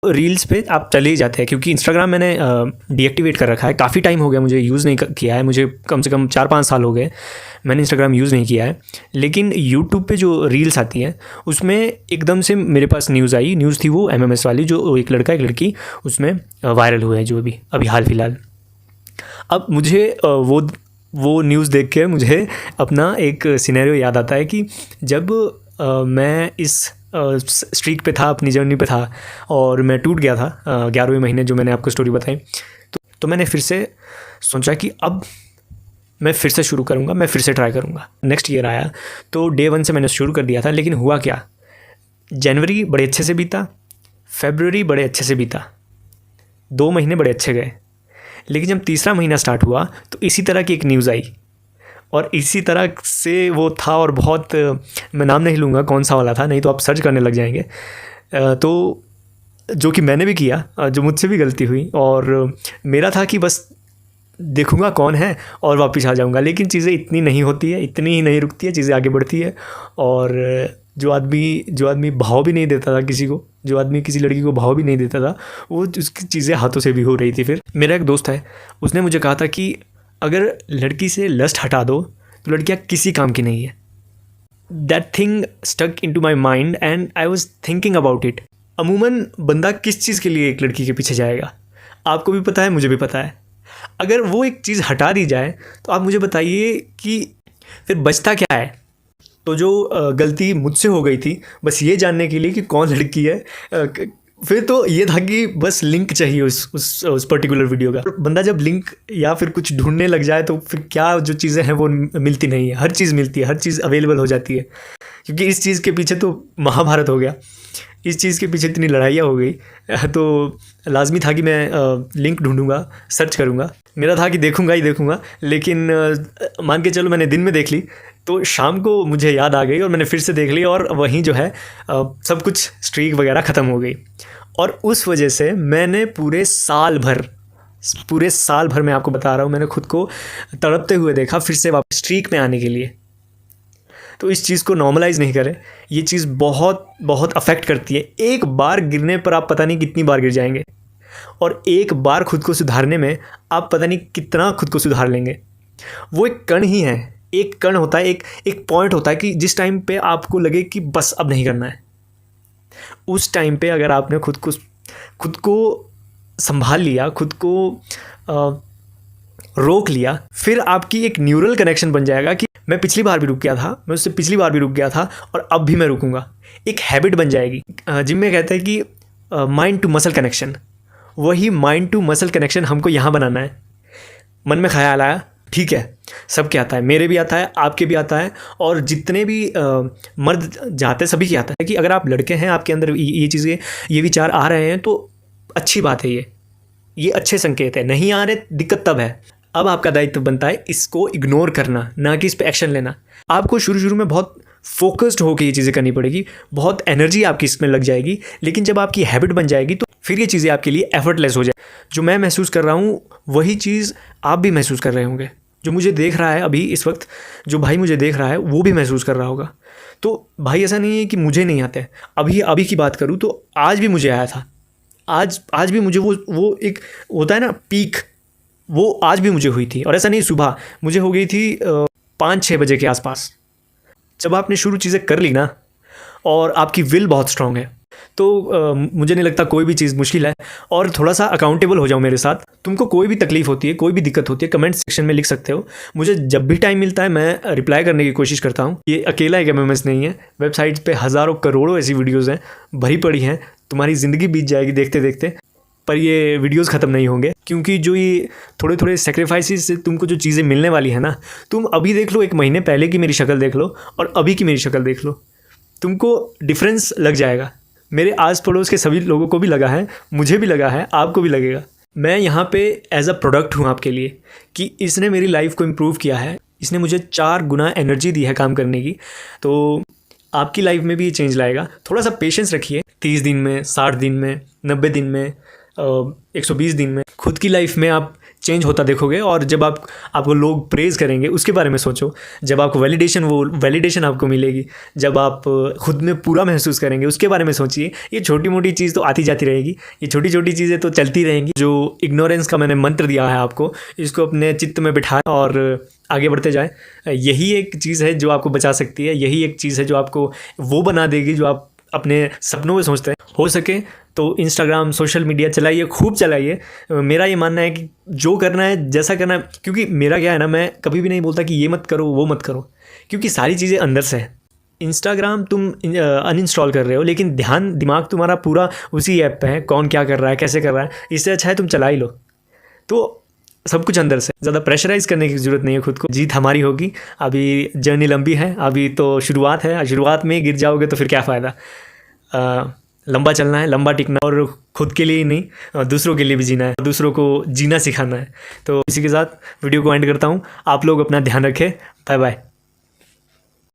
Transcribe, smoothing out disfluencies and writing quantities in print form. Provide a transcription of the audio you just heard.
Reels पे आप चले ही जाते हैं, क्योंकि इंस्टाग्राम मैंने डीएक्टिवेट कर रखा है। काफ़ी टाइम हो गया मुझे यूज़ नहीं किया है, मुझे कम से कम 4-5 साल हो गए मैंने इंस्टाग्राम यूज़ नहीं किया है। लेकिन यूट्यूब पे जो रील्स आती हैं उसमें एकदम से मेरे पास न्यूज़ थी वो एमएमएस वाली, जो एक लड़का एक लड़की उसमें वायरल हुए हैं, जो अभी हाल फिलहाल। अब मुझे वो न्यूज़ देख के मुझे अपना एक सिनेरियो याद आता है कि जब मैं इस स्ट्रीक पे था, अपनी जर्नी पे था, और मैं टूट गया था 11वें महीने, जो मैंने आपको स्टोरी बताई। तो मैंने फिर से सोचा कि अब मैं फिर से शुरू करूँगा, मैं फिर से ट्राई करूँगा। नेक्स्ट ईयर आया तो डे 1 से मैंने शुरू कर दिया था। लेकिन हुआ क्या, जनवरी बड़े अच्छे से बीता, फरवरी बड़े अच्छे से बीता, 2 महीने बड़े अच्छे गए। लेकिन जब तीसरा महीना स्टार्ट हुआ तो इसी तरह की एक न्यूज़ आई, और इसी तरह से वो था। और बहुत, मैं नाम नहीं लूँगा कौन सा वाला था, नहीं तो आप सर्च करने लग जाएंगे। तो जो कि मैंने भी किया, जो मुझसे भी गलती हुई, और मेरा था कि बस देखूँगा कौन है और वापस आ जाऊँगा। लेकिन चीज़ें इतनी नहीं होती है, इतनी ही नहीं रुकती है, चीज़ें आगे बढ़ती है। और जो आदमी भाव भी नहीं देता था किसी को, जो आदमी किसी लड़की को भाव भी नहीं देता था, वो उसकी चीज़ें हाथों से भी हो रही थी। फिर मेरा एक दोस्त है, उसने मुझे कहा था कि अगर लड़की से लस्ट हटा दो तो लड़कियां किसी काम की नहीं है। That thing stuck into my mind and I was thinking about it. अमूमन बंदा किस चीज़ के लिए एक लड़की के पीछे जाएगा, आपको भी पता है, मुझे भी पता है। अगर वो एक चीज़ हटा दी जाए तो आप मुझे बताइए कि फिर बचता क्या है। तो जो गलती मुझसे हो गई थी, बस ये जानने के लिए कि कौन लड़की है, फिर तो ये था कि बस लिंक चाहिए उस पर्टिकुलर वीडियो का। बंदा जब लिंक या फिर कुछ ढूंढने लग जाए तो फिर क्या जो चीज़ें हैं वो मिलती नहीं है। हर चीज़ मिलती है, हर चीज़ अवेलेबल हो जाती है, क्योंकि इस चीज़ के पीछे तो महाभारत हो गया, इस चीज़ के पीछे इतनी लड़ाइयाँ हो गई। तो लाजमी था कि मैं लिंक ढूंढूंगा, सर्च करूँगा। मेरा था कि देखूँगा ही देखूँगा। लेकिन मान के चलो मैंने दिन में देख ली, तो शाम को मुझे याद आ गई और मैंने फिर से देख ली, और वहीं जो है सब कुछ स्ट्रीक वगैरह ख़त्म हो गई। और उस वजह से मैंने पूरे साल भर मैं आपको बता रहा हूँ, मैंने खुद को तड़पते हुए देखा फिर से वापस स्ट्रीक में आने के लिए। तो इस चीज़ को नॉर्मलाइज़ नहीं करें, ये चीज़ बहुत बहुत अफेक्ट करती है। एक बार गिरने पर आप पता नहीं कितनी बार गिर जाएंगे, और एक बार खुद को सुधारने में आप पता नहीं कितना खुद को सुधार लेंगे। वो एक कण ही है, एक कण होता है, एक पॉइंट होता है कि जिस टाइम पे आपको लगे कि बस अब नहीं करना है, उस टाइम पे अगर आपने खुद को संभाल लिया, खुद को रोक लिया, फिर आपकी एक न्यूरल कनेक्शन बन जाएगा कि मैं पिछली बार भी रुक गया था, मैं उससे पिछली बार भी रुक गया था, और अब भी मैं रुकूंगा। एक हैबिट बन जाएगी। जिम में कहते हैं कि माइंड टू मसल कनेक्शन, वही माइंड टू मसल कनेक्शन हमको यहाँ बनाना है। मन में ख्याल आया, ठीक है, सबके आता है, मेरे भी आता है, आपके भी आता है, और जितने भी मर्द जाते हैं सभी के आता है कि अगर आप लड़के हैं, आपके अंदर ये चीज़ें, ये विचार आ रहे हैं तो अच्छी बात है, ये अच्छे संकेत है। नहीं आ रहे, दिक्कत तब है। अब आपका दायित्व बनता है इसको इग्नोर करना, ना कि इस पर एक्शन लेना। आपको शुरू में बहुत फोकस्ड होकर ये चीज़ें करनी पड़ेगी, बहुत एनर्जी आपकी इसमें लग जाएगी। लेकिन जब आपकी हैबिट बन जाएगी तो फिर ये चीज़ें आपके लिए एफर्टलेस हो जाए। जो मैं महसूस कर रहा हूँ वही चीज़ आप भी महसूस कर रहे होंगे। जो मुझे देख रहा है अभी इस वक्त, जो भाई मुझे देख रहा है, वो भी महसूस कर रहा होगा। तो भाई ऐसा नहीं है कि मुझे नहीं आते। अभी की बात करूँ तो आज भी मुझे आया था, आज भी मुझे वो एक होता है ना पीक, वो आज भी मुझे हुई थी। और ऐसा नहीं सुबह मुझे हो गई थी 5-6 बजे के आसपास। जब आपने शुरू चीज़ें कर ली ना, और आपकी विल बहुत स्ट्रांग है, तो मुझे नहीं लगता कोई भी चीज़ मुश्किल है। और थोड़ा सा अकाउंटेबल हो जाओ मेरे साथ। तुमको कोई भी तकलीफ होती है, कोई भी दिक्कत होती है, कमेंट सेक्शन में लिख सकते हो। मुझे जब भी टाइम मिलता है मैं रिप्लाई करने की कोशिश करता हूँ। ये अकेला एक एमएमएस नहीं है, वेबसाइट्स पे हज़ारों करोड़ों ऐसी वीडियोज़ हैं, भरी पड़ी हैं। तुम्हारी ज़िंदगी बीत जाएगी देखते देखते, पर ये वीडियोज़ ख़त्म नहीं होंगे, क्योंकि जो ये थोड़े सेक्रीफाइसेस से तुमको जो चीज़ें मिलने वाली है ना, तुम अभी देख लो, 1 महीने पहले की मेरी शक्ल देख लो और अभी की मेरी शक्ल देख लो, तुमको डिफरेंस लग जाएगा। मेरे आस पड़ोस के सभी लोगों को भी लगा है, मुझे भी लगा है, आपको भी लगेगा। मैं यहाँ पे एज अ प्रोडक्ट हूँ आपके लिए, कि इसने मेरी लाइफ को इम्प्रूव किया है, इसने मुझे 4 गुना एनर्जी दी है काम करने की। तो आपकी लाइफ में भी ये चेंज लाएगा। थोड़ा सा पेशेंस रखिए। 30 दिन में, 60 दिन में, 90 दिन में, 120 दिन में खुद की लाइफ में आप चेंज होता देखोगे। और जब आपको लोग प्रेज़ करेंगे उसके बारे में सोचो। जब आपको वैलिडेशन आपको मिलेगी, जब आप खुद में पूरा महसूस करेंगे उसके बारे में सोचिए। ये छोटी मोटी चीज़ तो आती जाती रहेगी, ये छोटी छोटी चीज़ें तो चलती रहेंगी। जो इग्नोरेंस का मैंने मंत्र दिया है आपको, इसको अपने चित्त में बिठाएं और आगे बढ़ते जाएं। यही एक चीज़ है जो आपको बचा सकती है, यही एक चीज़ है जो आपको वो बना देगी जो आप अपने सपनों में सोचते हैं। हो सके तो इंस्टाग्राम, सोशल मीडिया चलाइए, खूब चलाइए। मेरा ये मानना है कि जो करना है, जैसा करना है, क्योंकि मेरा क्या है ना, मैं कभी भी नहीं बोलता कि ये मत करो वो मत करो, क्योंकि सारी चीज़ें अंदर से है। इंस्टाग्राम तुम अनइंस्टॉल कर रहे हो, लेकिन दिमाग तुम्हारा पूरा उसी ऐप पे है, कौन क्या कर रहा है, कैसे कर रहा है। इससे अच्छा है तुम चला ही लो। तो सब कुछ अंदर से, ज़्यादा प्रेशराइज़ करने की ज़रूरत नहीं है खुद को। जीत हमारी होगी। अभी जर्नी लंबी है, अभी तो शुरुआत है। शुरुआत में गिर जाओगे तो फिर क्या फ़ायदा। लंबा चलना है, लंबा टिकना, और खुद के लिए ही नहीं दूसरों के लिए भी जीना है, दूसरों को जीना सिखाना है। तो इसी के साथ वीडियो को एंड करता हूँ। आप लोग अपना ध्यान रखें। Bye bye.